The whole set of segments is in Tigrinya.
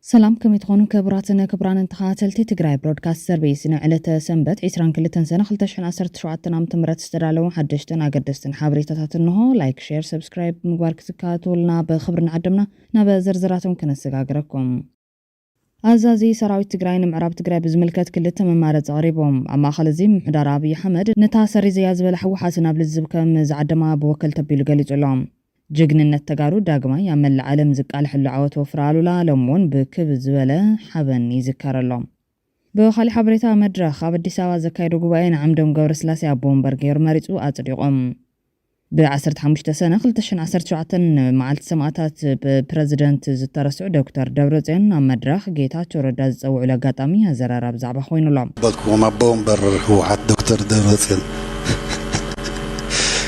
سلام كم يتخونوا كبراتنا كبران انتخاتلتي تقراي برودكاست سيرفيس نعلة سنبت 20 كل سنة خلتشحن 10 نام تمرت استدالو حدشتن اقدستن حابريتات انه لايك شير سبسكرايب مقبارك سكاتو لنا بخبرنا عدمنا نابا زرزراتهم كنسقاقركم أزازي سراوي تقراي نمعراب تقراي بزملكات كلتا ممارد غريبهم أما خلزي محدار عبي حمد نتاسري زياز بلحوحاتنا بلزبكم زعدما بوكل تبيلو قليج علام جقن التقارو داقما يعمل العالم زكال حلو عوات وفرالو لا لمون بكب زبالة حبن يذكر اللهم بخالي حبريتا مدرخ عبد ساوا زكايرو قبائن عمدهم قور سلاسي عبون برقير ماريتو أطريقهم بعسرت حمشت سنة خلتشن عسرت شعاتن مع السماعات ببريزيدنت زترسعو دكتور دبرتين عم مدرخ جيتاتو رداز أو علاقات أمي هزرارا بزعبا خوينو لهم بلكم عبون بر هو عد دكتور دبرتين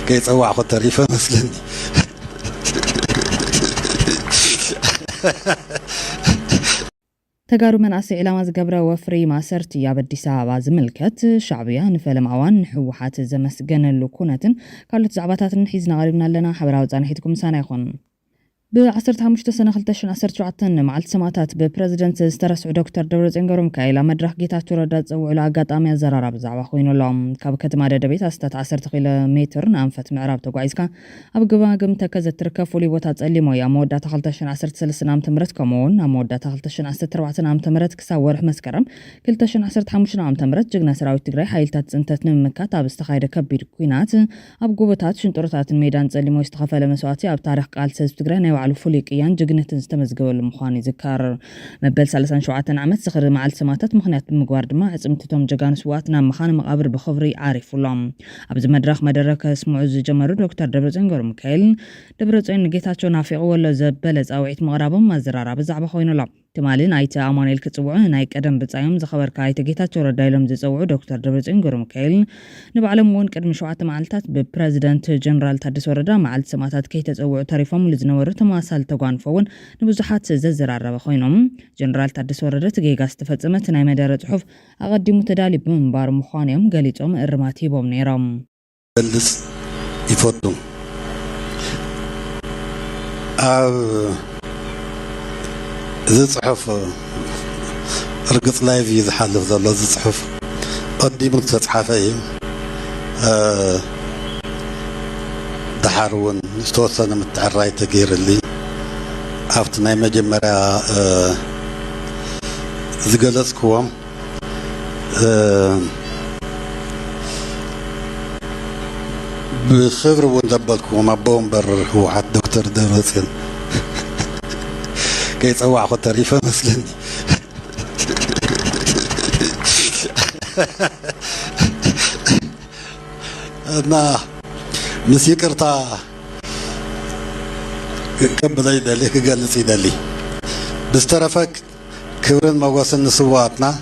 جيت أوع خد تريفة مثلني تقارو من أسي علامة زقبرة وفري ما سرتي يا بدي ساعة زملكت شعبية نفلم عوان حوحات زمسجن اللكونة قالت زعباتات نحيزنا غالبنا لنا حبراوز عن حيتكم سنة يخون بعسرت حمشت سنة خلتشن عسرت شعتن مع السماتات ببريزيدنت استرسعو دكتور دبرتين قروم كايلا مدرخ جيتاتو ردات أو علاقات أمي زرارة بزعبا خوينو لهم كابكت ما دبيت أستات عسرت كيلومتر نانفت معراب تقوعيسكا أبقبا قمت كزت تركفولي بوتات اللي مويا مودة تخلتشن عسرت سلسنا عم تمرت كمون مودة تخلتشن عسرت روعتنا عم تمرت كساورح مسكرم كلتشن عسرت حمشنا عم تمرت جقنا سراوي تقري حايلتات سنتت نمكات أبستخايدة كبير كوينات أبقبتات شنطرتات الميدان اللي مو يستخفى لمسواتي أب تاريخ قال سيز تقري وعلو فوليقيان جقنة استمزقوا المخاني ذكر مبل سالسان شوعاتن عمت سخر مع السماتات مخنيات بمقوار دما عزمتتهم جقان سواتنا مخان مقابر بخبري عارف اللهم أبز مدرخ مدرك اسمه عز جمرو دكتور دبرتين قرم كيل دبرتين جيتاتشو نافقو ولا زبلز أو عيت مغرابهم ما زرارة بزعب خوينو لا تمالين ايتا اماني الكتصوعو نايك ادم بصايم زخبر كايتا جيتاتشو ردايلهم زصوعو دكتور دبرتين قرم كيل نبعلمون قدم شوعات معلتات ببريزيدنت جنرال تادس وردا مع السماتات كي تصوعو تاريفهم لزنورو تماسال تጓንፈውን ንብዙሓት ዘዘራረበ ኮይኖም ጀነራል ታደሰ ወረደ ትጌጋ ዝተፈጸመት ናይ መደረ ጽሑፍ ኣቀዲሙ ተዳሊ ብምንባር ምዃኖም ገሊጾም እርማት ሂቦም ነይሮም በልስ ይፈቱ እዚ ጽሑፍ እርግጽ ላይቭ ይዝሓልፍ ዘሎ እዚ ጽሑፍ ቀዲሙ ዝተጻሕፈ እዩ دحرون استوصلنا متعراي تغير اللي عرفتنا مجمرة زغلصكم بخبر ونزبلكم بومبر هو عاد دكتور دبرتين كي يصوع خد تريفة مثلني أنا مسيكرتا كبل يدلي كجلس يدلي بسترفك كبرن مواسن سواتنا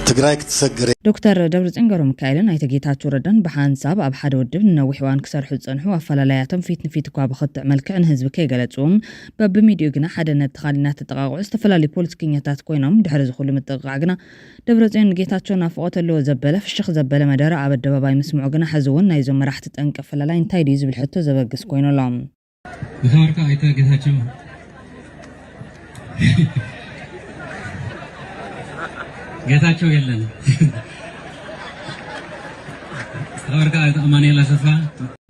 تقرايك تسجري دكتور دبرتين قرم كايلن ايتا جيتاتو ردن بحانساب اب حدا ودب نوحوان كسرحو تصنحو افلالياتهم فيت نفيتكو بخط ملكعن حزب كي غلصوم باب ميديو غنا حدا نتخالينات تقاقع استفلالي بوليتيكينياتات كوينوم دحر زخول متقاقعنا دبرتين جيتاتو نافقوتلو زبله فشخ زبله مدار اب الدباباي مسمعو غنا حزون نايزو مراحت تنقف فلالاي انتاي ديز بالحتو زبقس كوينو لهم بخاركا ايتا جيتاتو ጌታቸው የለን ተወርጋ አማኑኤል አሰፋ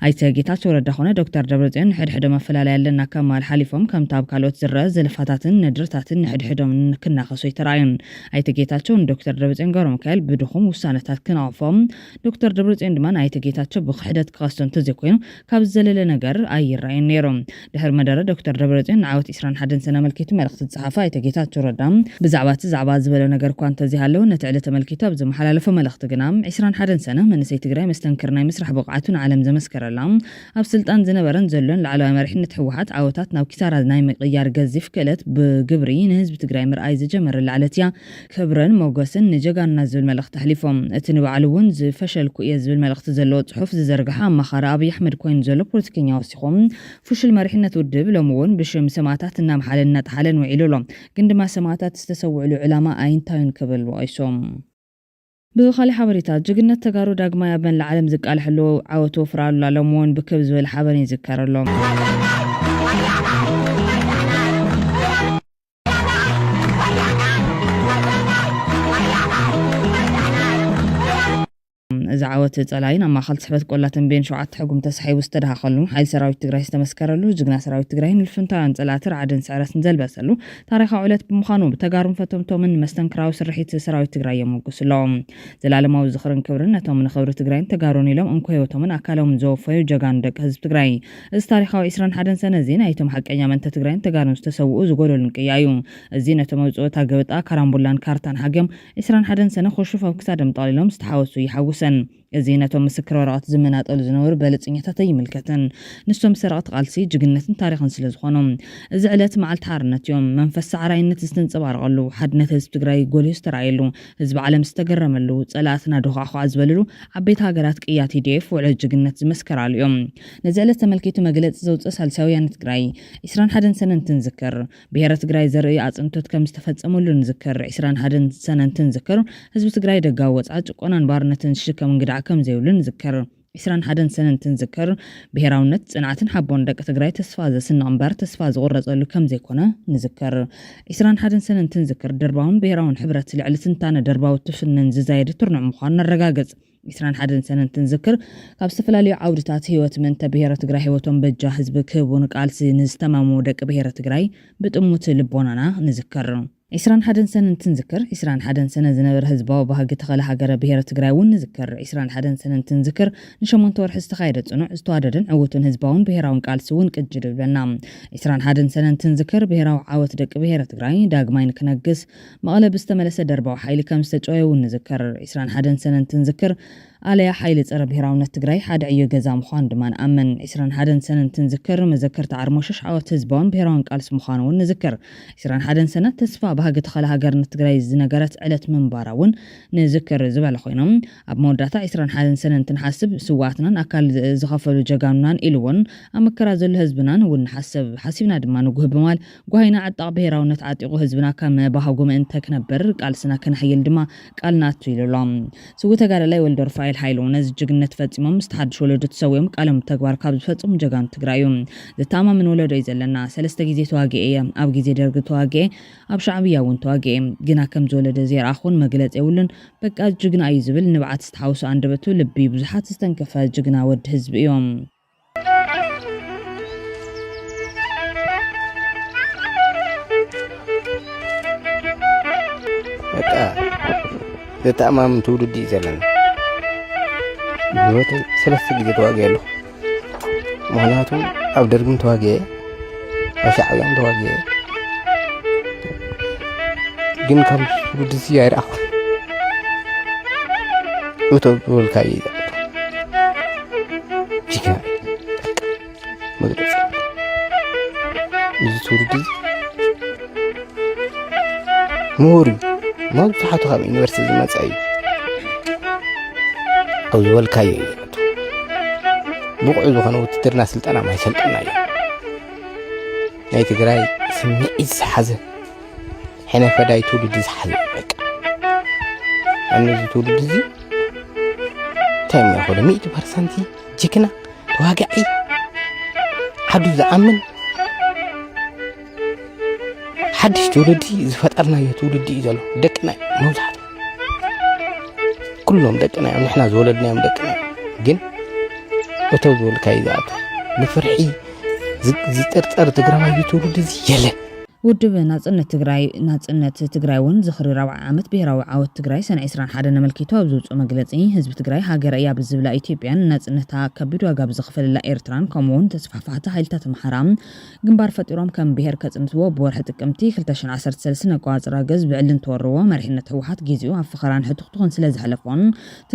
አይተ ጌታቸው ረዳ ሆነ ዶክተር ደብረጽዮን ሕድሕዶ መፈላላ ያለና ከማል ሓሊፎም ከም ታብ ካልኦት ዝረአ ዘልፋታትን ንድርታትን ሕድሕዶም ክናኸሱ ይተራዩን አይተ ጌታቸው ዶክተር ደብረጽዮን ገሮም ካል ብድኹም ውሳነታት ክናውፎም ዶክተር ደብረጽዮን ድማ አይተ ጌታቸው ብኽሕደት ክኸስተን ተዘኮይኑ ካብ ዘለለ ነገር ኣይራይን ነይሮም ድሕር መደረ ዶክተር ደብረጽዮን ዓወት 21 ሰነ መልኪቱ መልእኽቲ ጽሓፋ አይተ ጌታቸው ረዳ ብዛዕባ ዝበለ ነገር ኳን ተዚሃለው ነትዕለ ተመልኪቱ ኣብ ዝመሓላለፈ መልእኽቲ ግና 21 ሰነ መንሰይ ትግራይ መስተንክር ናይ ምስራሕ ብቕዓቱን ዓለም ዘመስከረ ኣብ ስልጣን ዝነበረን ዘሎን ላዕለዋይ መሪሕነት ሕወሓት ዓወታት ናብ ኪሳራ ናይ ምቅያር ገዚፍ ክእለት ብግብሪ ንህዝቢ ትግራይ ምርኣይ ዝጀመረ ላዕለትያ ክብረን ሞገስን ንጀጋና ዝብል መልእኽቲ ኣሕሊፎም እቲ ንባዕሉ እውን ዝፈሸልኩ እየ ዝብል መልእኽቲ ዘለዎ ጽሑፍ ዝዘርግሓ ኣማኻሪ ኣብይ ኣሕመድ ኮይኑ ዘሎ ፖለቲከኛ ወሲኾም ፍሽል መሪሕነት ውድብ ሎሚ እውን ብሽም ሰማዕታት እናምሓለን እናጣሓለን ውዒሉሎም ግን ድማ ሰማዕታት ዝተሰውዕሉ ዕላማ ኣይንታይን ክብል ወቂሶም بخالي حبريتا جقنا تقارو داقما يابن العالم زكال حلو عاوتو فرالو لالمون بكبز والحباني زكار اللهم زعوت صلاين اما خلت سحبت قولاتن بين شوعت حكم تسحيب استدهاخلو حيل سراويت تግራይ استمسكرلو جغنا سراويت تግራይን الفنتان صلاتر عدن سعرسن زلبسلو تاريخ عولت بمخانو بتغارم فتمتومن مستنكراو سرحيت سراويت تግራይ يموقسلو زلالماو زخرن كبرن نتومن خبر تግራይን تغارون يلوم انكو يوتومن اكالوم زوفيو جغان دق حزب تግራይ از تاريخاو 21 سنه زينا ايتم حقኛ منت تግራይን تغارون استسوؤ زغولن قيايو ازينه تموصوتا غبطا كرامبولان كارتان حقم 21 سنه خشفو كسادم طاللهم استحوسو يحوسن ازينتهم مسكر ورقات زمنات الزنور بلصنيتات يملكتن نستم سرقت قالسي جግነትን ታሪኽን ስለዝኾኖም እዚ ዕለት መዓልቲ ሓርነት እዮም መንፈስ ሰዓራይነት ዝተንጸባረቐሉ ሓድነት ህዝብ ትግራይ ጎሊስ ተራእየሉ ህዝብ ዓለም ዝተገረመሉ ጸላእትና ድኻኹ ዝበልሉ ዓበይቲ ሃገራት ቅያት ሂዴፍ ውዕል جግነት ዝመስከራሉ እዮም ነዚ ዕለት ተመልኪቱ መግለጽ ዘውጽእ ሳልሳውያን ትግራይ 21 ሰነ እንትንዝክር ብሔረ ትግራይ ዘርኢ ኣጽንቶት ከም ዝተፈጸሙሉ ንዝክር 21 ሰነ እንትንዝክር ህዝብ ትግራይ ደጋው ወጻእ ጭቆናን ባርነትን ሽከም እንግዳ كم زيولن ذكر 21 سنة تنذكر بهراونت صنعتن حبون دق تግራይ ተስፋ ዘስና እምበር ተስፋ ዝቆረጸሉ ከም ዘይኮነ ንዝከር 21 سنة تنذكر درباون بهراون ሕብረት ልዕልትንታነ ደርባው ትፍንን ዝዛይድ ትርኑዕ ምዃን ነረጋገጽ 21 سنة تنذكر ካብ ዝተፈላለዩ ዓውድታት ህይወት መንተ ብሔረ ትግራይ ህይወቶም በጃ ህዝብ ክቡን ቃልሲ ንዝተማሙ ደቅ ብሔረ ትግራይ ብጥሙት ልቦናና ንዝከር 21 سنة تنذكر 21 سنة زنبر ህዝባው ባህጊ ተኸለ ሃገረ ብሔረ ትግራይ ውን ንዝከር 21 سنة تنذكر ንሸሞንተ ወርሒ ዝተኻየደ ጽኑዕ ዝተዋደደን ዕውቱን ህዝባውን ብሔራውን ቃልሲ ውን ቅጅል ብለና 21 سنة تنذكر ብሔራዊ ዓወት ደቂ ብሔረ ትግራይ ዳግማይ ንክነግስ መቐለ ብዝተመለሰ ደርባው ሓይሊ ከም ዝተጨወየ ውን ንዝከር 21 سنة تنذكر على حيل صر بهراونت تግራይ ሓደ ዕዮ ገዛ ምዃን ድማ ንኣመን 21 ሰነ እንትንዝክር መዘከርታ ዓርሞሽሽ ዓወት ህዝባውን ብሄራውን ቃልሲ ምዃኑን ንዝክር 21 ሰነ ተስፋ ባህጊ ተኸለ ሃገርነት ትግራይ ዝነገረት ዕለት ምንባራውን ንዝክር ዝበለ ኮይኖም ኣብ መወዳእታ 21 ሰነ እንትንሓስብ ስዋዕትናን ኣካል ዝኸፈሉ ጀጋኑናን ኢሉውን ኣብ መከራ ዘሎ ህዝብናን ውን ሓሲብና ድማ ንጉህ ብማል ጓይና ዓጣቕ ብሄራውነት ዓጢቑ ህዝብና ከም ባህጉ ምእንተ ክነብር ቃልስና ከንሕይል ድማ ቃልናቱ ኢሉሎም ስው ተጋዳላይ ወልደ ሩፋኤል حيلو نز جግነት ፈጽሞም استحدش ወለዱ ተሰውዮም ቃለም ተግባር ካብ ዝፈጽሙ ጀጋን ትግራዩ ዘታማ ምን ወለዱ ይዘለና ሰለስተ ጊዜ ተዋጊየ ኣብ ጊዜ ደርግ ተዋጊየ ኣብ ሻዕብያ ውን ተዋጊየ ግና ከም ዘወለደ ዘር አኹን መግለጽ ይውልን በቃ ጅግና እዩ ዝብል ንብዓት ዝተሐውሱ አንደበቱ ልቢ ብዙሓት ዝተንከፈ ጅግና ወድ ህዝብ እዮም በቃ ዘታማም ትውልድ ይዘለና ህይወት ሰለስተ ጊዜ ተዋጊያለሁ ምክንያቱም ኣብ ደርግም ተዋጊየ ኣብ ሻዕብያም ተዋጊየ ግን ከም ትውልድ ዝያይርአኹ እቶም ብወልካይ ጅግና መግለጽ እዚ ትውልድ ምሁር መብዛሕትኡ ካብ ዩኒቨርሲቲ ዝመጸ እዩ أو والكاي بقعد وخنا وتدرنا سلطنا ما يسلطنا ناي تግራይ سمعي حزن حين فداي تولد حزن بقى أنا تولد زي تايم ياخد 100% جكنا تواقعي حد زعمن حدش تولدي زفترنا يتولدي زلو دقنا موزعت كلهم دقنا يعني احنا زولدنا يوم دقنا جن وتوزول كايدات بفرحي زي ترتر تقرأ يتولد زي يلا ውድብ ናጽነት ትግራይ ውን ዝኽሪ 40 ዓመት ብሄራዊ ዓወት ትግራይ ሰነ 21 ነመልኪቱ ኣብ ዝውጽእ መግለጺ ህዝቢ ትግራይ ሃገር እያ ብዝብላ ኢትዮጵያን ናጽነታ ከቢድ ዋጋ ብዝኽፈለላ ኤርትራን ከምኡውን ተስፋሕፋሕቲ ሓይልታት ምሓራም ግንባር ፈጢሮም ከም ብሄር ከጽንትዎ ብወርሒ ጥቅምቲ 2013 ነቋጽራ ገዝ ብዕልን ተወርዎ መሪሕነት ህወሓት ግዚኡ ኣብ ፍኸራን ሕቱኽቱኽን ስለ ዝሓለፎን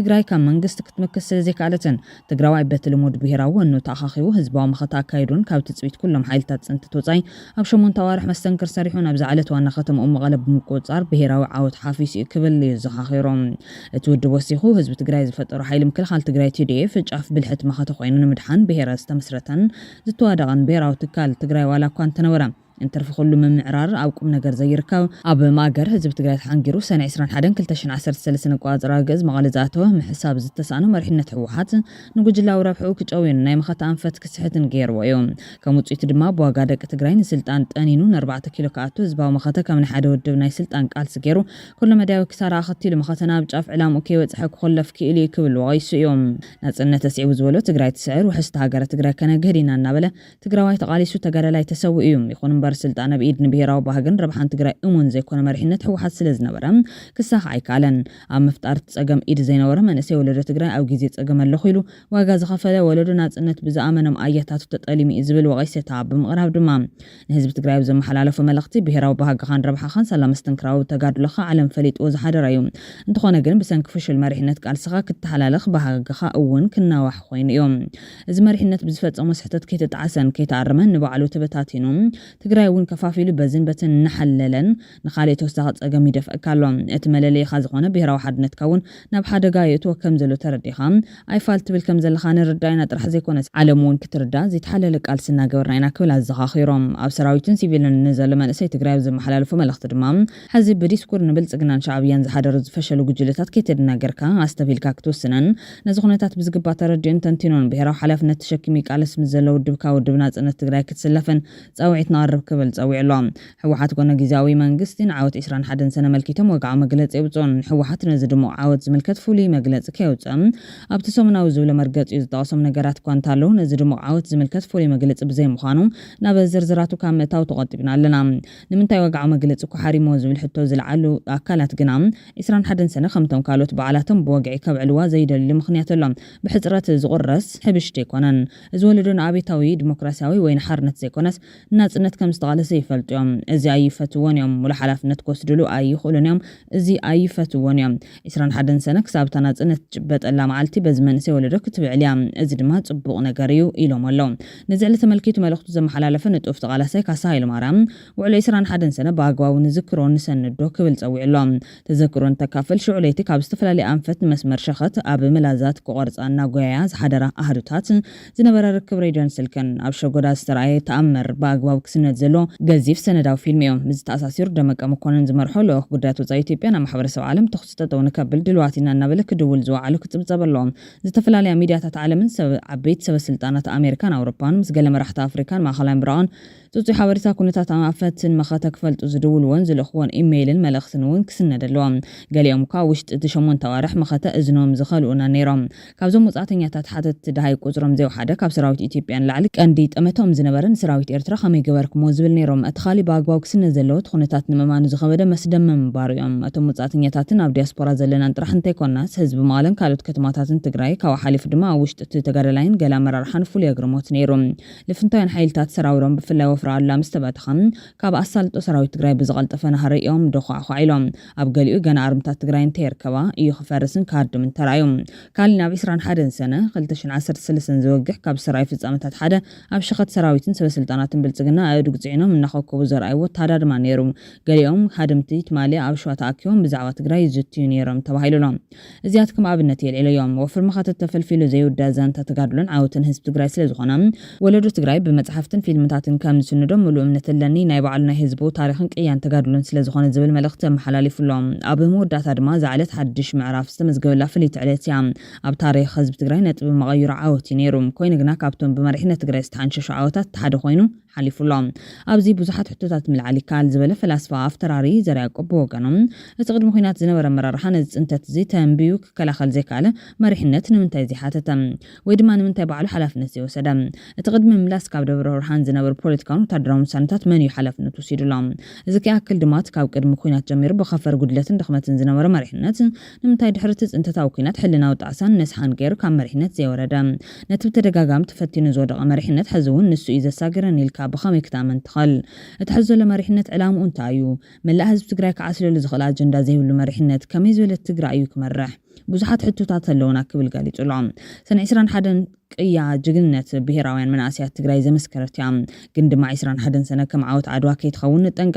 ትግራይ ካብ መንግስቲ ክትመክስ ስለ ዘይካለትን ትግራዋይ በትልሙድ ብሄራዊ ወኑ ተኣኻኺቡ ህዝባዊ መኸታ ኣካይዱን ካብ ትጽቢት ኩሎም ሓይልታት ጽንትት ወጻይ ኣብ 8 ኣዋርሕ መስተንክር سريحون أبز علت وأنا ختم مغلب مقصر بهراو عود حافيس كبل زخاخيرهم تود وسيخو حزب تግራይ ዝፈጠሩ ሓይሊ ምክልኻል ትግራይ TDF ጫፍ ብልሕት ማኸተ ኮይኑ ንምድሓን ብሄራ ዝተመስረተን ዝተዋደቐን ብሄራዊ ትካል ትግራይ ዋላ እኳ እንተነበረ انترف كل من معرار أو كم نجار زيركا أب ماجر حزب تجري حنجرو سنة 2021 كلتشن 10 قوات راجز مغالزاته محساب زت سنة مرحلة حوحات نقول لا وربحوا كتقوين نايم خط أنفت كسحة غير ويوم كموت يتدمى بواجدك تجرين سلطان تانينون 4 كيلو كاتو زباو مخاتك من حدا ودب ناي سلطان قال سجيرو كل ما داو كسار أخذتي لمخاتنا بجاف علام وكي وتحك خلف كيلي كبل وعيش يوم ناس إن تسعي وزولو تجري تسعر وحس تهاجر تجري كان جهرينا النبلة تجري تقالي شو تجري لا يتسوي يوم يكون برسلت أنا بإيد نبيرا وبهجن ربحان تجري أمون زي كنا مرحلة حوحات سلزنا برام كساخ عيكالن عم فترت أجمع إيد زين ورا ما نسي ولا تجري أو جزيت أجمع اللخيلو وجاز خفلا ولا ناس إنت بزعمنا آياتات تتقلي إزبل وغيسة تعب مغرب دمام نهزب تجري بزم حلال فملقتي بهرا وبهج خان ربح خان سلام استنكراو تجار لخا علم فليت أوز حدا ريوم أنت خنا جن بس نكفش المرحلة قال سخا كتحلالخ بهج خا أون كنا وحوين يوم إذا مرحلة بزفت أمس حتى كي تتعسن كي تعرمن نبعلو تبتاتينهم تجري ون كفافيل بزن بتن نحللن نخالي توستغط أجمع دفع كلام اتمللي خازقنا بهرا واحد نتكون نبحد جايت وكم زلو ترديهم أي فالت بالكم زل خان الرداينا ترح زي كونس علمون كتردا زي تحللك على سنة جورنا كل الزخاخيرهم أو سراويتن سيفيلن نزل لما نسيت جرايب زي محلال فما الاختدمام حزب بديسكور نبلت أجنان شعبيان زي حدا رز فشل وجلتات كترنا جركا أستفيل كاكتوس سنن نزغنتات بزقبات ترجين تنتينون بهرا حلف نتشكميك على اسم زلو ودبكا ودبنات أن تجراي كتسلفن تسويت نعرب قبل تسوي علام حوحات كنا جزاوي منجستين عاوت إسران حدا سنة ملكيتم وقع مجلس يبطون حوحات نزدمو عاوت زملكت فولي مجلس كيوتم أبتسمنا وزول مرجت إزداسم نجارات كوانتالو نزدمو عاوت زملكت فولي مجلس بزي مخانو نبذر زراتو كامتاو تقطبنا لنا نمنتاي وقع مجلس كحري موزول حتى زلعلو أكلات جنام إسران حدا سنة خمتم كالوت بعلاتم بوقعي كبعلوا زيد اللي مخنيات لهم بحزرات زغرس حبشتي كونن زولدون عبيتاوي ديمقراسياوي وين حرنت زي كونس الناس إنت كم استغال سيفلت يوم إزي أي فتوان يوم ولا حلف نتكوس دلو أي خلون يوم إزي أي فتوان يوم إسران حدا سنة كسبت ناس إنت جبت الله معلتي بزمن سوى لركت بعليام إزي دمها تبقنا جريو إلهم اللهم نزلت ملكيت ملخت زم حلال فنت أفتغال سيك سايل مرام وعلى إسران حدا سنة باقوا ونذكرون سن الدوك بالتسوي اللهم تذكرون تكافل شعليتك عبستفلا لأنفت مسمر شخت أب ملازات كورز أنا جوياز حدرة أهدوتات زنبر ركب ريجان سلكن أبشو قدا استرعي تأمر باقوا وكسنة زلو جزيف سنة داو فيلم يوم مزت أساسير دمك أمكونن زمرحلو قدراتو زي تيبيانا محبر سو عالم تخصتو ونكبل دلواتنا نبلك دول زوعلو كتب زبرلون زتفلا لي ميديا تتعلمن عبيت سبا سلطانات أمريكان أوروبان مسجل مرحت أفريكان مع خلان براون توتي حواريتا كونتات عفتن مخاتك فلت أزدول ونز الأخوان إيميل الملخصن ونكسن دلوام قال يوم كاوشت تشمون توارح مخاتا إزنوم زخلونا نيرام كابزو مصعتن يتاتحدت دهاي قزرم زيو حدا كاب سراويت إثيوبيان لعلك أنديت أمتهم زنبرن سراويت إرترا خمي جبرك موزبل نيرام أتخالي باقواو كسن زلوت خونتات نممان زخبدا مسدم من باريوم أتم مصعتن يتاتن أب دياسبورا زلنا انترحن تيكوناس حزب مالم كالوت كتماتاتن تقراي كاو حالف دما وشت تتقرلاين قالا مرارحان فولي أقرموت نيرام لفنتاين حيلتات سراورم بفلا وفرا الله مستباتخن كاب أصالتو سراويت تقراي بزغلط فنهاري يوم دخوا خايلوم أب قاليو جانا عرمتات تقراين تيركوا إيو خفارسن كارد من ترايوم كالنا بيسران حدن سنة خلتشن 10 سلسن زوجح كاب سراي في زعمتات حدا أب شخت سراويتن سبا سلطاناتن بلتقنا أدوك زعينهم من نخوكو بزرعي وطادر ما نيروم قاليوم خادمتي تمالي أب شوات أكيوم بزعوة تقراي زوتيو نيروم تباهيلو لهم زيادكم أبنتي اليوم وفر مخات التفلفيلو زيو دازان تتقادلون عاوتن هزب تقراي سلزغنام ولدو تقراي بمتحفتن فيلمتاتن كام سندم ملو أمنة اللاني نايبعلنا هزبو تاريخن كيان تقادلون سلزغن زبل ملختم حلالي فلوم أب مودات أدما زعلت حدش معرف استمزقو لافلي تعليت يام أب تاريخ هزب تقراي نتب مغير عاوتي نيروم كوين قنا كابتون بمرحنة تقراي استحانشش عاوتات تحد خوينو حليفو لهم أبزي بوزحات حتوتات من العالي كال زبل فلاسفة أفتراري زرع قبو قنم اتقدم خينات زنور مرارحان انتت زي تنبيوك كلا خل زي كاله مرحنة نمنتاي زي حاتتم ويدما نمنتاي بعلو حلف نسي وسدم اتقدم ملاس كاب دبر رحان زنور بوليتكان وتدرام سنتات منيو حلف نتوسيدو لهم زكي أكل دمات كاب قدم خينات جمير بخفر قدلة دخمة زنور مرحنة نمنتاي دحرتت انتت أوكينات حلنا وتعسان نسحان غير كام مرحنة زي وردم نتبت دقاقام تفتين زودق مرحنة حزون نسو إذا ساقرن الكاب بخامي كتامن تخل اتحزو لمرحنة علام أنتايو من لا هزب تقرايك عسلو لزغل أجندا زي ولو مرحنة كميزو لتقرأيو كمرح بوزحات حتوتات اللونا كبل قالي طلعم سنة 21 ቅያ ጅግንነት ብሔራውያን መናእስያት ትግራይ ዘመስከረት እያ ግን ድማ 21 ሰነ ከም ዓወት ዓድዋ ከይትኸውን ጠንቃ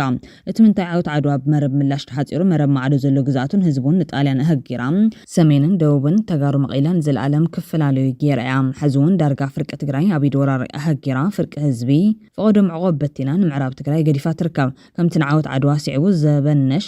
እቲ ምንታይ ዓወት ዓድዋ ብመረብ ምላሽ ተሓፂሩ መረብ ማዕዶ ዘሎ ግዛቱን ህዝቡን ንጣልያን ኣህጊራ ሰሜንን ደቡብን ተጋሩ መቂላን ዘለዓለም ክፈላለዩ ጌርያ ሕዝውን ዳርጋ ፍርቂ ትግራይ ኣብይድ ወራሪ ኣህጊራ ፍርቂ ህዝቢ ፈቆዶም ዕቆብ በቲና ንምዕራብ ትግራይ ገዲፋ ትርከብ ከምቲ ንዓወት ዓድዋ ሲዕቡ ዘበነሽ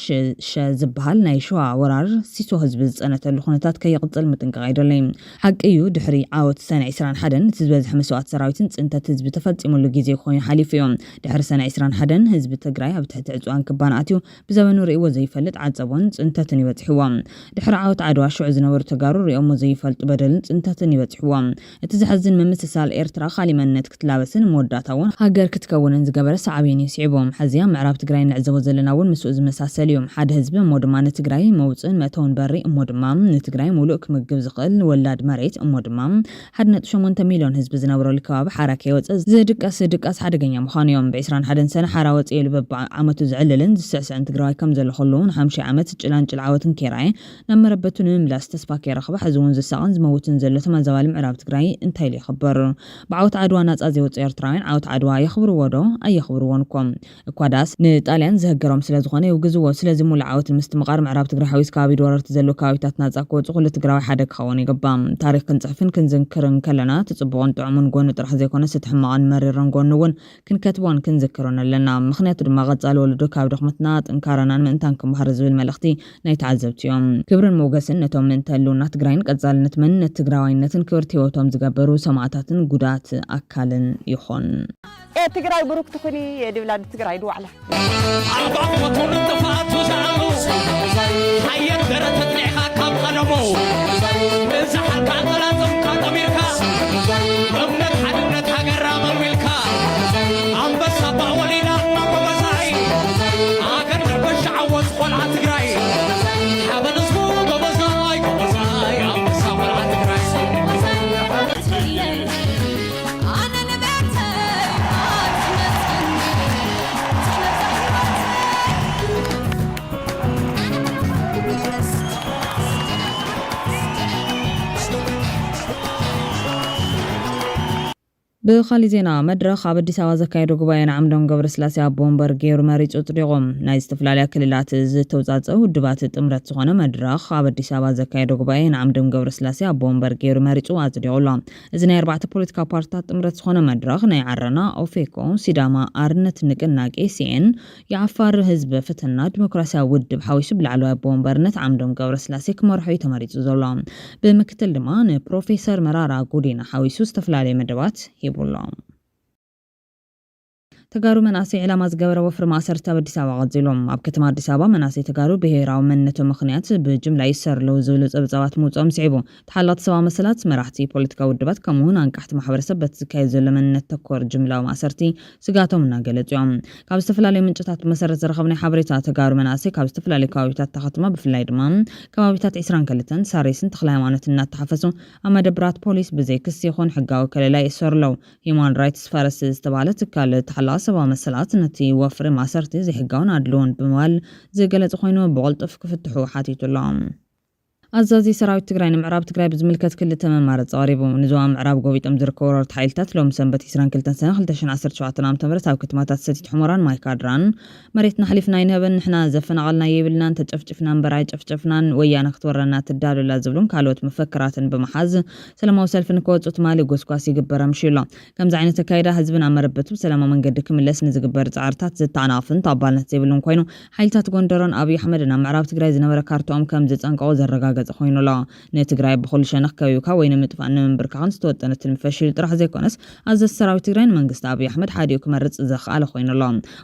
ዝበሃል ናይ ሸዋ ወራር ሲሶ ህዝቢ ዝፀነተሉ ኩነታት ከይቕፅል ምጥንቀቕ ኣይደለይ ሓቂ እዩ ድሕሪ ዓወት ሰነ 21 እቲ ዝበዝሐ መስዋዕት ሰራዊትን ፅንተት ህዝቢ ተፈፂሙሉ ግዜ ኮይኑ ሓሊፉ እዮም ድሕሪ ሰነ 21 ህዝቢ ትግራይ ኣብ ትሕቲ ዕፅዋን ክባን ኣትዩ ብዘበኑ ርእይዎ ዘይፈልጥ ዓፀቦን ፅንተትን ይበፅሕዎም ድሕሪ ዓወት ዓድዋ ሽዑ ዝነበሩ ተጋሩ ርእዮሞ ዘይፈልጡ በደልን ፅንተትን ይበፅሕዎም እቲ ዝሕዝን ምምስሳል ኤርትራ ካሊእ መንነት ክትላበስን መወዳእታ እውን ሃገር ክትከውንን ዝገበረ ሳዕቤን ይስዒቦም ሕዝያ ምዕራብ ትግራይ ንዕዘቦ ዘለና እውን ምስኡ ዝመሳሰል እዮም ሓደ ህዝቢ እሞ ድማ ንትግራይ መውፅእን መእተውን በሪ እሞ ድማ ንትግራይ ሙሉእ ክምግብ ዝኽእል ወላድ መሬት እሞ ድማ 1.8 ሚልዮን ህዝቢ ዝነብረሉ ከባቢ ሓራ ከይወፅእ ዝድቃስ ሓደገኛ ምዃኑ እዮም ብ21 ሰነ ሓራ ወፅኤሉ በብዓመቱ ዝዕልልን ዝስዕስዕን ትግራዋይ ከም ዘሎ ከለዉ ን50 ዓመት ጭላንጭል ዓወትን ኬራይ ናብ መረበቱ ንምምላስ ተስፋ ከይረኽበ ሕዚ እውን ዝሳቕን ዝመውትን ዘሎ ተመዛባሊ ምዕራብ ትግራይ እንታይ ኢሉ ይኽበር ብዓወት ዓድዋ ናፃ ዘይወፁ ኤርትራውያን ዓወት ዓድዋ የኽብርዎ ዶ ኣየኽብርዎን እኮ እኳ ዳስ ንጣልያን ዝህገሮም ስለዝኾነ ይውግዝዎ ስለዚ ሙሉእ ዓወት ምስቲ ምቓር ምዕራብ ትግራይ ሓዊስ ከባቢ ወረርቲ ዘሎ ከባቢታት ናፃ ክወፁ ኩሉ ትግራዋይ ሓደ ክኸውን ይግባእ ታሪክ ክንፅሕፍን ክንዝንክርን ከለና ትፅቡቕን ጥዑምን ጎኑ ጥራሕ ዘይኮነ ስትሕማቕን መሪርን ጎኑ እውን ክንከትቦን ክንዝክሮን ኣለና ምክንያቱ ድማ ቀፃሊ ወለዶ ካብ ድኽመትና ጥንካረናን ምእንታን ክምሃር ዝብል መልእኽቲ ናይ ተዓዘብቲ እዮም ክብርን ሞገስን ነቶም ምእንተ ህልውና ትግራይን ቀፃልነት መንነት ትግራዋይነትን ክብርቲ ሂወቶም ዝገበሩ ሰማዕታትን ጉዳት ኣካልን ይኾን ትግራይ ብሩክ ትኩኒ የድብላ ትግራይ ድዋዕላ ኣባብ ሞቶን ተፋቱ ዛሉ ሃየት ገረት ትሪኻ ካብ ቀደሙ ብዛሓልካ ጠላቶም ካጠሚርካ እምነት ሓድነት ሃገራ መልሚልካ ኣንበሳ ባወሊና ጎበዛይ ሃገር ንበሻ ዓወት ቆልዓ ትግራይ ሓበንዝቡ ጎበዛይ ኣንበሳ ቆልዓ ትግራይ ብኻሊ ዜና መድረኽ ኣብ ኣዲስ ኣበባ ዘካየዱ ጉባኤ ንዓምዶም ገብረስላሴ ኣቦ ወንበር ገይሩ መሪፁ ፅዲቖም ናይ ዝተፈላለያ ክልላት ዝተውፃፀኡ ውድባት ጥምረት ዝኾነ መድረኽ ኣብ ኣዲስ ኣበባ ዘካየዱ ጉባኤ ንዓምዶም ገብረስላሴ ኣቦ ወንበር ገይሩ መሪፁ ኣፅዲቑሎ እዚ ናይ 4 ፖለቲካ ፓርቲታት ጥምረት ዝኾነ መድረኽ ናይ ዓረና ኦፌኮ ሲዳማ ኣርነት ንቅናቄ ሲኤን የዓፋር ህዝቢ ፍትሕና ዲሞክራሲያዊ ውድብ ሓዊሱ ብላዕለዋይ ኣቦ ወንበርነት ዓምዶም ገብረስላሴ ክመርሑ እዩ ተመሪፁ ዘሎ ብምክትል ድማ ንፕሮፌሰር መራራ ጉዲና ሓዊሱ ዝተፈላለየ መደባት ይብሎም ተጋሩ መናእሰይ ዕላማ ዝገበረ ወፍሪ ማእሰርቲ ኣብ ኣዲስ ኣበባ ቀፂሎም ኣብ ከተማ ኣዲስ ኣበባ መናእሰይ ተጋሩ ብሄራዊ መንነቶም ምክንያት ብጅምላ ይሰርለው ዝብሉ ፀብፃባት ምውፅኦም ስዒቡ ተሓላቲ ሰባ መሰላት መራሕቲ ፖለቲካዊ ውድባት ከምኡውን አንቃሕቲ ማሕበረሰብ በቲ ዝካየድ ዘሎ መንነት ተኮር ጅምላዊ ማእሰርቲ ስጋቶም እናገለፁ እዮም ካብ ዝተፈላለዩ ምንጭታት መሰረት ዝረኸብናይ ሓበሬታ ተጋሩ መናእሰይ ካብ ዝተፈላለዩ ከባቢታት ተኸትማ ብፍላይ ድማ ከባቢታት 22 ሳሬስን ተክለ ሃይማኖት እናተሓፈሱ ኣብ መደብራት ፖሊስ ብዘይ ክስ ይኹን ሕጋዊ ከለላ ይሰርለው ሂውማን ራይትስ ፋረስ ዝተባሃለ ትካል ተሓላቲ ሰባ መሰላት ነቲ ወፍሪ ማእሰርቲ ዘይሕጋውን ኣድልዎን ብምባል ዝገለጽ ኮይኑ ብቕልጡፍ ክፍትሑ ሓቲቱሎም ኣዛዚ ሰራዊት ትግራይ ንምዕራብ ትግራይ ብዝምልከት ክልተ መማረፂ ቀሪቡ ንዞባ ምዕራብ ጎቢጦም ዝርከቡ ወረርቲ ሓይልታት ሎም ሰንበት 22 ሰነ 2017 ዓ.ም ኣብ ከተማታት ሰቲት ሑመራን ማይካድራን መሬትና ሓሊፍና ይንህበን ንሕና ዘፈናቐልና የብልናን ተጨፍጭፍናን በራይ ጨፍጨፍናን ወያነ ክትወረና ትዳሉላ ዝብሉን ካልኦት መፈክራትን ብምሓዝ ሰላማዊ ሰልፊ ንክወፁ ትማሊ ጎስጓስ ይግበረ ምሽሎ ከምዚ ዓይነት ኣካይዳ ህዝብን ኣብ መረበቱ ብሰላማዊ መንገዲ ክምለስ ንዝግበር ፃዕርታት ዝተኣናቕፍን ተቐባልነት ዘይብሉን ኮይኑ ሓይልታት ጎንደርን ኣብዪ ኣሕመድን ኣብ ምዕራብ ትግራይ ዝነበረ ካርቶኦም ከም ዝፀንቀቑ ዘረጋገፀ ኮይኑላ ንትግራይ ብኩሉ ሸነኽ ከቢብካ ወይ ንምጥፋእ ንምንብርካኽን ዝተወጠነ ትልሚ ፈሺሉ ጥራሕ ዘይኮነስ ኣዘዚ ሰራዊት ትግራይ መንግስቲ ኣብዪ ኣሕመድ ሓዲኡ ክመርፅ ዘኽኣለ ኮይኑላ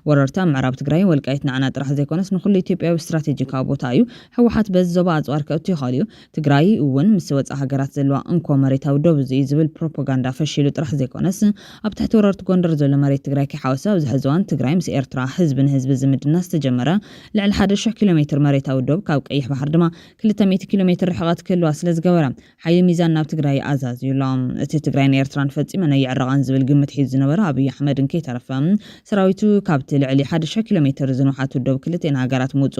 ወረርቲ ኣብ ምዕራብ ትግራይ ወልቃይት ንዓና ጥራሕ ዘይኮነስ ንኩሉ ኢትዮጵያዊ ስትራቴጂካዊ ቦታ እዩ ሕወሓት በዚ ዞባ ኣፅዋር ከእቱ ይኽእል እዩ ትግራይ እውን ምስ ወፃኢ ሃገራት ዘለዋ እንኮ መሬታዊ ደው ዝብል ፕሮፓጋንዳ ፈሺሉ ጥራሕ ዘይኮነስ ኣብ ትሕቲ ወረርቲ ጎንደር ዘሎ መሬት ትግራይ ክሓወሰ ኣብዚ ሕዚ እዋን ትግራይ ምስ ኤርትራ ህዝቢ ንህዝቢ ዝምድና ዝተጀመረ ልዕሊ 1000 ኪሎ ሜትር መሬታዊ ደው ካብ ቀይሕ ባሕር ድማ 200 ኪሎ ሜትር ርሕቀት ክህልዋ ስለ ዝገበራ ሓይሊ ሚዛን ናብ ትግራይ ኣዛዝዩሎም እቲ ትግራይን ኤርትራን ፈጺመን ይዕረቓን ዝብል ግምት ሒዙ ዝነበረ ኣብይ ኣሕመድ ከይተረፈ ሰራዊቱ ካብቲ ልዕሊ 1,000 ኪሎ ሜትር ዝንውሓቱ ደቡብ ክልቴን ሃገራት ምውፁ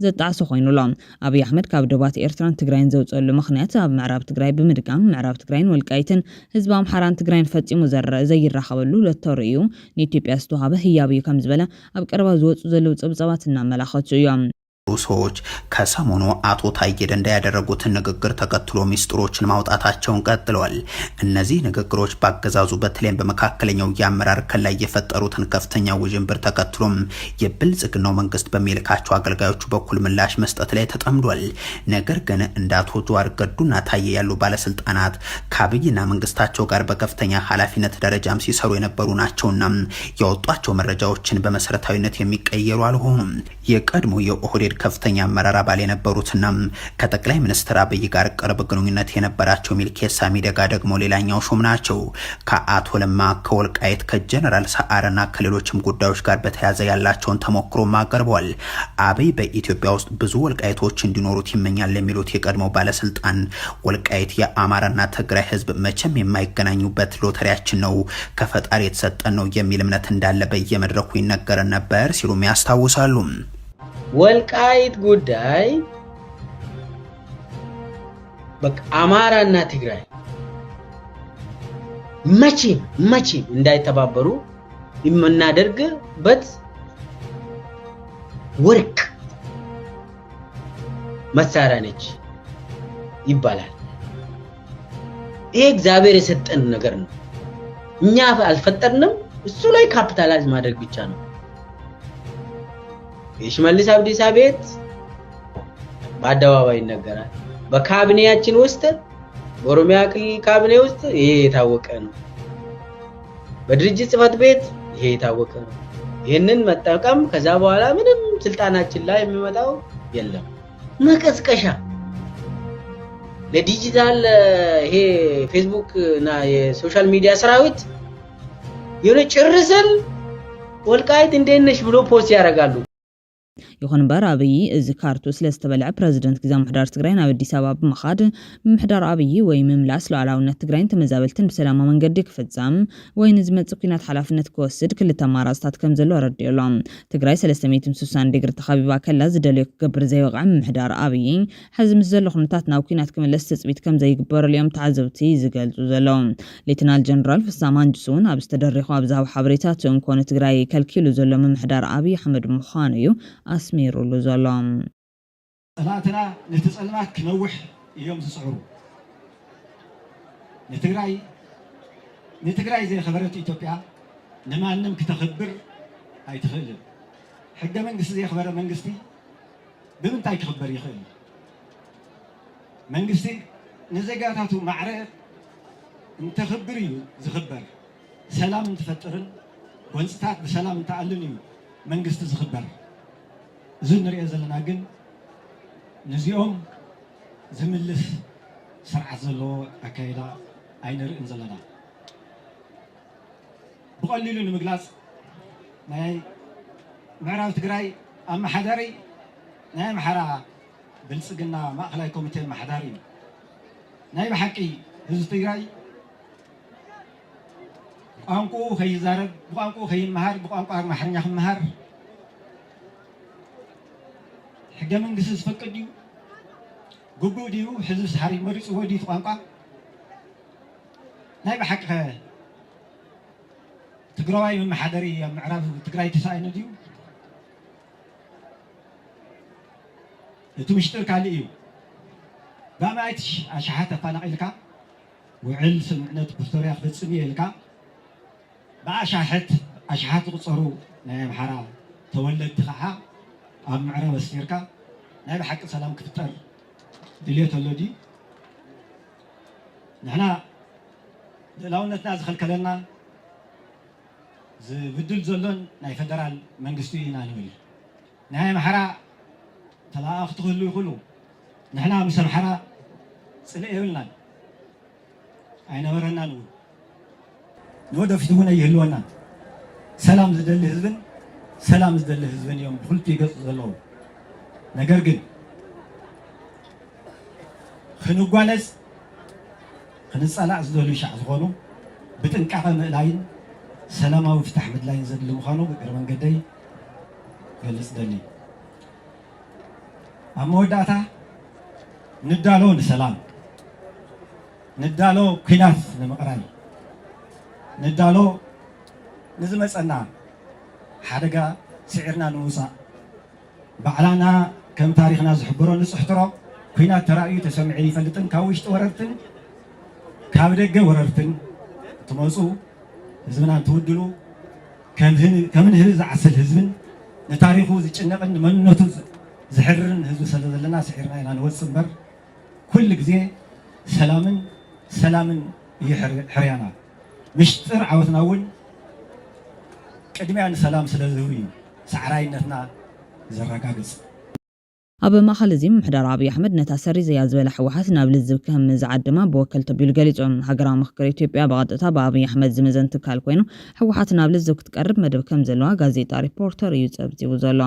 ዘጣዕሶ ኮይኑሎም ኣብይ ኣሕመድ ካብ ደባት ኤርትራን ትግራይን ዘውፀሉ ምኽንያት ኣብ ምዕራብ ትግራይ ብምድጋም ምዕራብ ትግራይን ወልቃይትን ህዝቢ ኣምሓራን ትግራይን ፈጺሙ ዘይራኸበሉ ለተርእዩ ንኢትዮጵያ ዝተዋሃበ ህያብ እዩ ከም ዝበለ ኣብ ቀረባ ዝወፁ ዘለው ፀብፀባት እናመላኸቱ እዮም ሰዎች ከሰሞኑ አቶ ታዬ ደንዳ ያደረጉትን ንግግር ተከትሎ ሚስጥሮችን ማውጣታቸውን ቀጥለዋል። እነዚህ ንግግሮች ባገዛዙ በተለይም በመካከለኛው የአመራር ከላይ የፈጠሩትን ከፍተኛ ውዥንብር ተከትሎም የብልጽግናው መንግስት በሚልካቸው አገልጋዮቹ በኩል ምላሽ መስጠት ላይ ተጠምዷል። ነገር ግን እንደ አቶ ጀዋር ገዱና ታዬ ያሉ ባለስልጣናት ከአብይና መንግስታቸው ጋር በከፍተኛ ኃላፊነት ደረጃም ሲሰሩ የነበሩ ናቸውና ያወጧቸው መረጃዎችን በመሰረታዊነት የሚቀየሩ አልሆኑም። የቀድሞ የኦህዴድ ከፍተኛ አመራር አባል የነበሩትና ከጠቅላይ ሚኒስትር አብይ ጋር ቅርብ ግንኙነት የነበራቸው ሚልኬሳ ሚደጋ ደግሞ ሌላኛው ሹም ናቸው። ከአቶ ለማ ከወልቃይት ከጀነራል ሰዓረና ከሌሎችም ጉዳዮች ጋር በተያያዘ ያላቸውን ተሞክሮ አቀርበዋል። አብይ በኢትዮጵያ ውስጥ ብዙ ወልቃይቶች እንዲኖሩት ይመኛል የሚሉት የቀድሞው ባለስልጣን ወልቃይት የአማራና ትግራይ ህዝብ መቼም የማይገናኙበት ሎተሪያችን ነው፣ ከፈጣሪ የተሰጠን ነው የሚል እምነት እንዳለ በየመድረኩ ይነገረን ነበር ሲሉም ያስታውሳሉ። ወልቃይት ጉዳይ በቃ አማራና ትግራይ መቼም እንዳይተባበሩ የምናደርግበት ወርቅ መሳሪያ ነች ይባላል። ይሄ እግዚአብሔር የሰጠን ነገር ነው። እኛ አልፈጠርንም፣ እሱ ላይ ካፒታላይዝ ማድረግ ብቻ ነው። የሽመልስ አብዲሳ ቤት በአደባባይ ይነገራል። በካቢኔያችን ውስጥ በኦሮሚያ ክልል ካቢኔ ውስጥ ይሄ የታወቀ ነው። በድርጅት ጽፈት ቤት ይሄ የታወቀ ነው። ይሄንን መጠቀም ከዛ በኋላ ምንም ስልጣናችን ላይ የሚመጣው የለም። መቀስቀሻ ለዲጂታል ይሄ ፌስቡክ እና የሶሻል ሚዲያ ሰራዊት የሆነ ጭርሰል ወልቃይት እንደነሽ ብሎ ፖስት ያደርጋሉ። ይኹን እምበር ኣብይ እዚ ካርቱ ስለዝተበልዐ ፕረዚደንት ግዜ ምሕዳር ትግራይ ናብ ኣዲስ ኣበባ ብምኻድ ምሕዳር ኣብይ ወይ ምምላስ ሉዓላውነት ትግራይን ተመዛበልትን ብሰላማዊ መንገዲ ክፍጸም ወይ ንዝመጽእ ኩናት ሓላፍነት ክወስድ ክልተ ኣማራጽታት ከም ዘሎ ረዲኡሎም። ትግራይ 360 ዲግሪ ተኸቢባ ከላ ዝደልዮ ክገብር ዘይወቕዐ ምሕዳር ኣብይ ሕዚ ምስ ዘሎ ኩነታት ናብ ኩናት ክምለስ ትጽቢት ከም ዘይግበረሉ እዮም ተዓዘብቲ ዝገልጹ ዘለዉ። ሌተናል ጀነራል ፍሳም ሃንጁስ እውን ኣብ ዝተደሪኹ ኣብ ዝሃቡ ሓበሬታት እንኮኑ ትግራይ ከልኪሉ ዘሎ ምሕዳር ኣብይ ኣሕመድ ምዃኑ እዩ አስሜሩሉ ዘሎም ጠላትና ንተጸልማት ክነውሕ እዮም ዝጽዕሩ። ንትግራይ ዘይኸበረት ኢትዮጵያ ንማንም ክትኽብር ኣይትኽእልን። ሕገ መንግስቲ ዘይኽበረ መንግስቲ ብምንታይ ክኽበር ይኽእል? መንግስቲ ንዜጋታቱ ማዕረ እንተኽብር እዩ ዝኽበር። ሰላም እንትፈጥርን ወንጽታት ብሰላም እንተኣልን እዩ መንግስቲ ዝኽበር። እዚ ንሪኦ ዘለና ግን ነዚኦም ዝምልስ ስርዓት ዘለዎ ኣካይዳ ኣይንርእን ዘለና። ብቐሊሉ ንምግላጽ ናይ ምዕራብ ትግራይ ኣመሓዳሪ ናይ ኣምሓራ ብልጽግና ማእኸላይ ኮሚቴ ኣመሓዳሪ እዩ። ናይ ብሓቂ ህዝቢ ትግራይ ቋንቋኡ ከይዛረብ፣ ብቋንቋኡ ከይመሃር፣ ብቋንቋ ኣምሓርኛ ክመሃር ሕገ መንግስቲ ዝፈቅድ እዩ? ግቡእ ድዩ? ሕዝቢ ሰሓሪ መሪፅዎ ድዩ ቋንቋ? ናይ ብሓቂ ትግራዋይ መማሓደሪ ኣብ ምዕራብ ትግራይ ተሳኢኑ ድዩ? እቲ ምሽጥር ካልእ እዩ። ብኣማይት ኣሽሓት ኣፈናቒልካ ውዕል ስምዕነት ፕሪቶርያ ክፍፅም እየ ኢልካ ብኣሽሓት ዝቑፀሩ ናይ ኣምሓራ ተወለድቲ ከዓ ኣብ ምዕራብ ኣስፊርካ ናይ ብሓቂ ሰላም ክፍጠር ድልየት ኣሎ ድዩ? ንሕና ልዕላውነትና ዝኸልከለና ዝብድል ዘሎን ናይ ፌደራል መንግስቲ ኢና ንብል። ናይ ኣምሓራ ተላኣኽቲ ክህሉ ይኽእሉ። ንሕና ምስ ኣምሓራ ፅልእ የብልናን ኣይነበረናን እውን ንወደፊት እውን ኣይህልወናን። ሰላም ዝደሊ ህዝብን እዮም ብክልቲኡ ይገፁ ዘለዉ። ነገር ግን ክንጓለስ ክንጸላእ ዝደልዩ ሻዕ ዝኾኑ ብጥንቃቐ ምእላይን ሰላማዊ ፍታሕ ምድላይን ዘድሊ ምዃኑ ብእግረ መንገደይ ገልጽ ደሊ ኣብ መወዳእታ ንዳሎ ንሰላም ንዳሎ ኩናት ንምቕራይ ንዳሎ ንዝመፀና ሓደጋ ስዒርና ንምውፃእ ባዕላና ከም ታሪኽና ዝሕብሮ ንፅሕትሮ ኩናት ተራእዩ ተሰሚዑ ይፈልጥን ካብ ውሽጢ ወረርትን ካብ ደገ ወረርትን ትመፁ ህዝብና እንትውድሉ ከም ንህብ ዝዓስል ህዝብን ንታሪኹ ዝጭነቕን መንነቱ ዝሕርን ህዝቢ ስለ ዘለና ስዒርና ኢና ንወፅእ እምበር ኩሉ ግዜ ሰላምን እዩ ሕርያና ምሽጥር ዓወትና እውን ቅድሚያ ንሰላም ስለ ዝህቡ እዩ ሳዕራይነትና ዘረጋግፅ ኣብ ማእኸል እዚ ምሕደር ኣብይ ኣሕመድ ነታ ሰሪዘያ ዝበለ ሕወሓት ናብ ልዝብ ከም ዝዓድማ ብወከልቲ ኣቢሉ ገሊፆም ሃገራዊ ምክክር ኢትዮጵያ ብቐጥታ ብኣብይ ኣሕመድ ዝምዘን ትካል ኮይኑ ሕወሓት ናብ ልዝብ ክትቀርብ መደብ ከም ዘለዋ ጋዜጣ ሪፖርተር እዩ ጸብጺቡ ዘሎ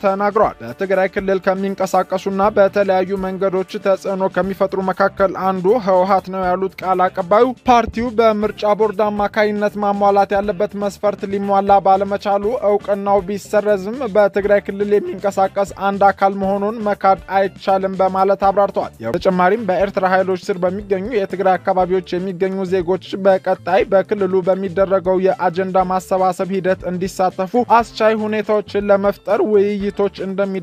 ተናግሯል። በትግራይ ክልል ከሚንቀሳቀሱና በተለያዩ መንገዶች ተጽዕኖ ከሚፈጥሩ መካከል አንዱ ህወሓት ነው ያሉት ቃል አቀባዩ ፓርቲው በምርጫ ቦርድ አማካይነት ማሟላት ያለበት መስፈርት ሊሟላ ባለመቻሉ እውቅናው ቢሰረዝም በትግራይ ክልል የሚንቀሳቀስ አንድ አካል መሆኑን መካድ አይቻልም በማለት አብራርተዋል። በተጨማሪም በኤርትራ ኃይሎች ስር በሚገኙ የትግራይ አካባቢዎች የሚገኙ ዜጎች በቀጣይ በክልሉ በሚደረገው የአጀንዳ ማሰባሰብ ሂደት እንዲሳተፉ አስቻይ ሁኔታዎችን ለመፍጠር ውይይቶች እንደሚ